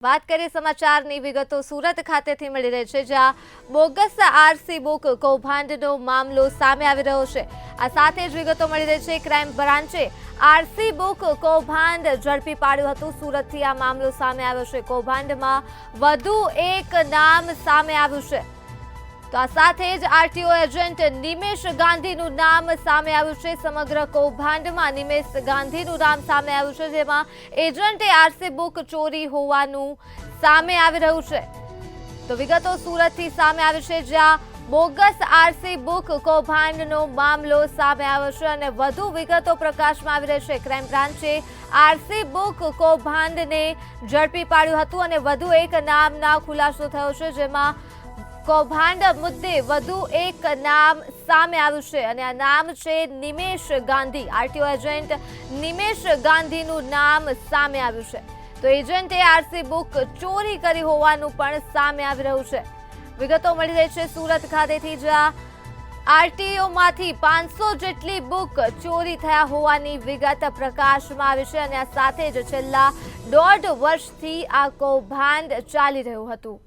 વાત કરીએ સમાચારની વિગતો સુરત ખાતેથી મળી રહી છે, જ્યાં બોગસ આરસી બુક કૌભાંડનો મામલો સામે આવી રહ્યો છે। આ સાથે જ વિગતો મળી રહી છે, ક્રાઇમ બ્રાન્ચે આરસી બુક કૌભાંડ ઝડપી પાડ્યું હતું। સુરતથી આ મામલો સામે આવ્યો છે। કૌભાંડમાં વધુ એક નામ સામે આવ્યું છે। તો આ સાથે જ આરટીઓ એજન્ટ નિમેશ ગાંધીનું નામ સામે આવ્યું છે। સમગ્ર કૌભાંડમાં નિમેશ ગાંધીનું નામ સામે આવ્યું છે, જેમાં એજન્ટે આરસી બુક ચોરી હોવાનું સામે આવી રહ્યું છે। તો વિગતો સુરતથી સામે આવી છે, જ્યાં બોગસ આરસી બુક કૌભાંડનો મામલો સામે આવ્યો છે અને વધુ વિગતો પ્રકાશમાં આવી રહી છે। ક્રાઇમ બ્રાન્ચે આરસી બુક કૌભાંડને ઝડપી પાડ્યું હતું અને વધુ એક નામના ખુલાસો થયો છે, જેમાં કૌભાંડ મુદ્દે વધુ એક નામ સામે આવ્યું છે અને આ નામ છે નિમેશ ગાંધી। આરટીઓ એજન્ટ નિમેશ ગાંધીનું નામ સામે આવ્યું છે। તો એજન્ટે આરસી બુક ચોરી કરી હોવાનું પણ સામે આવી રહ્યું છે। વિગતો મળી રહી છે સુરત ખાતેથી, જ્યાં આરટીઓમાંથી 500 જેટલી બુક ચોરી થયા હોવાની વિગત પ્રકાશમાં આવી છે અને આ સાથે જ છેલ્લા 1.5 વર્ષથી આ કૌભાંડ ચાલી રહ્યું હતું।